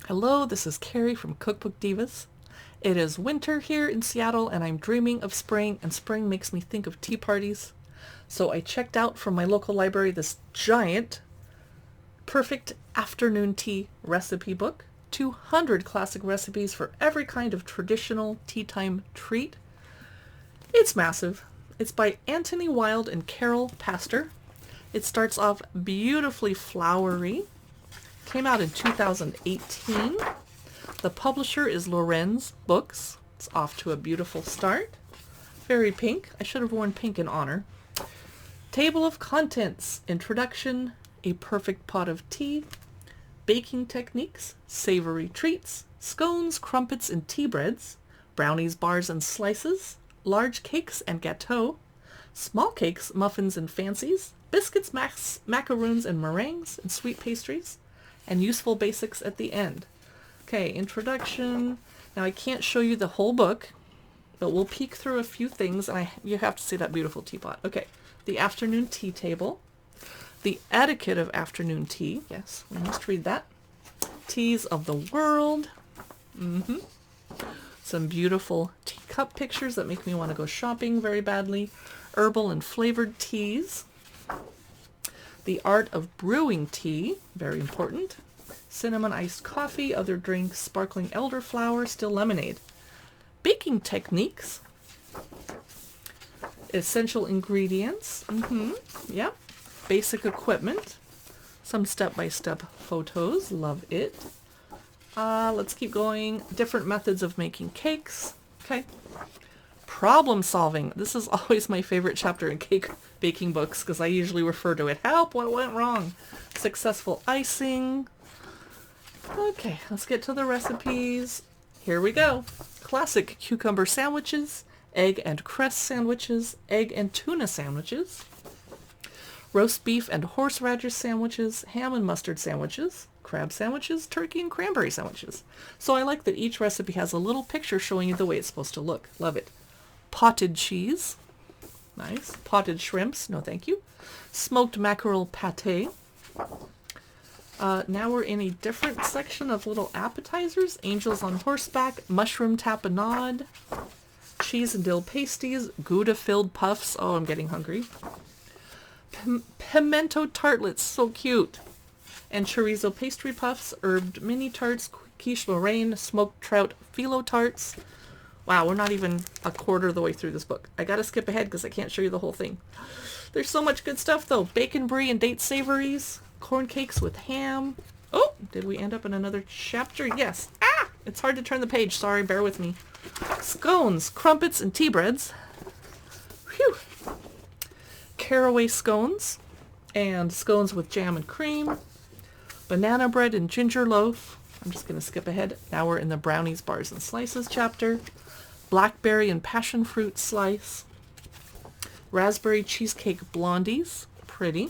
Hello, this is Carrie from Cookbook Divas. It is winter here in Seattle and I'm dreaming of spring, and spring makes me think of tea parties. So I checked out from my local library this giant perfect afternoon tea recipe book. 200 classic recipes for every kind of traditional tea time treat. It's massive. It's by Antony Wild and Carol Pastor. It starts off beautifully flowery. Came out in 2018. The publisher is Lorenz Books. It's off to a beautiful start. Very pink. I should have worn pink in honor. Table of contents. Introduction. A perfect pot of tea. Baking techniques. Savory treats. Scones, crumpets, and tea breads. Brownies, bars, and slices. Large cakes and gâteaux. Small cakes, muffins, and fancies. Biscuits, macaroons, and meringues, and sweet pastries. And useful basics at the end. Okay, introduction. Now I can't show you the whole book, but we'll peek through a few things, and you have to see that beautiful teapot. Okay, the afternoon tea table. The Etiquette of Afternoon Tea. Yes, we must read that. Teas of the world. Some beautiful teacup pictures that make me want to go shopping very badly. Herbal and flavored teas. The art of brewing tea, very important. Cinnamon iced coffee, other drinks, sparkling elderflower, still lemonade. Baking techniques. Essential ingredients. Yeah. Basic equipment. Some step-by-step photos. Love it. Let's keep going. Different methods of making cakes. Okay. Problem solving. This is always my favorite chapter in cake baking books because I usually refer to it. Help, what went wrong? Successful icing. Okay, let's get to the recipes. Here we go. Classic cucumber sandwiches, egg and cress sandwiches, egg and tuna sandwiches, roast beef and horseradish sandwiches, ham and mustard sandwiches, crab sandwiches, turkey and cranberry sandwiches. So I like that each recipe has a little picture showing you the way it's supposed to look. Love it. Potted cheese. Nice. Potted shrimps. No, thank you. Smoked mackerel pate. Now we're in a different section of little appetizers. Angels on horseback. Mushroom tapenade. Cheese and dill pasties. Gouda-filled puffs. Oh, I'm getting hungry. Pimento tartlets. So cute. And chorizo pastry puffs. Herbed mini tarts. Quiche Lorraine. Smoked trout phyllo tarts. Wow, we're not even a quarter of the way through this book. I gotta skip ahead because I can't show you the whole thing. There's so much good stuff though. Bacon brie and date savories. Corn cakes with ham. Oh, did we end up in another chapter? Yes. Ah! It's hard to turn the page. Sorry, bear with me. Scones, crumpets, and tea breads. Whew. Caraway scones. And scones with jam and cream. Banana bread and ginger loaf. I'm just going to skip ahead. Now we're in the brownies, bars, and slices chapter. Blackberry and passion fruit slice. Raspberry cheesecake blondies. Pretty.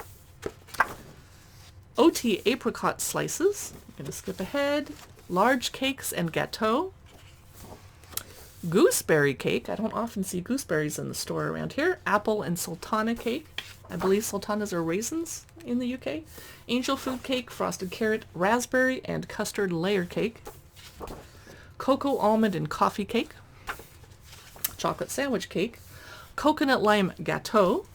OT apricot slices. I'm going to skip ahead. Large cakes and gâteau. Gooseberry cake. I don't often see gooseberries in the store around here. Apple and sultana cake. I believe sultanas are raisins in the UK. Angel food cake, frosted carrot, raspberry, and custard layer cake. Cocoa almond and coffee cake. Chocolate sandwich cake. Coconut lime gâteau.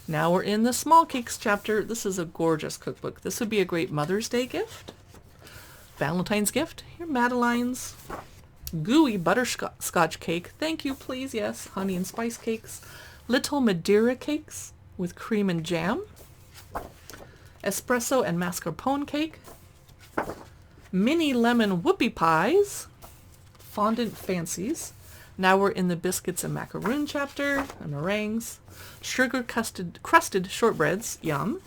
Now we're in the small cakes chapter. This is a gorgeous cookbook. This would be a great Mother's Day gift. Valentine's gift. Here, Madeline's. Gooey butterscotch cake. Thank you, please. Yes. Honey and spice cakes. Little Madeira cakes with cream and jam. Espresso and mascarpone cake. Mini lemon whoopie pies. Fondant fancies. Now we're in the biscuits and macaroon chapter, and meringues. Sugar crusted shortbreads, yum.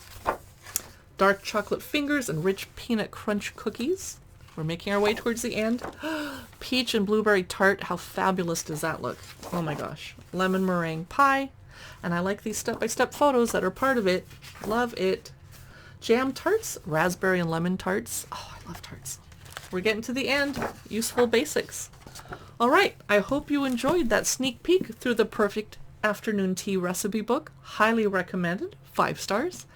Dark chocolate fingers and rich peanut crunch cookies. We're making our way towards the end. Peach and blueberry tart, how fabulous does that look? Oh my gosh. Lemon meringue pie. And I like these step-by-step photos that are part of it. Love it. Jam tarts, raspberry and lemon tarts. Oh, I love tarts. We're getting to the end. Useful basics. All right, I hope you enjoyed that sneak peek through the perfect afternoon tea recipe book. Highly recommended. 5 stars.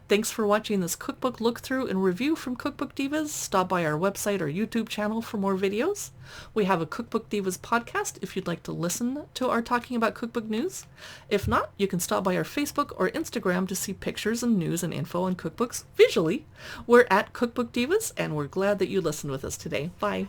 Thanks for watching this cookbook look-through and review from Cookbook Divas. Stop by our website or YouTube channel for more videos. We have a Cookbook Divas podcast if you'd like to listen to our talking about cookbook news. If not, you can stop by our Facebook or Instagram to see pictures and news and info on cookbooks visually. We're at Cookbook Divas, and we're glad that you listened with us today. Bye.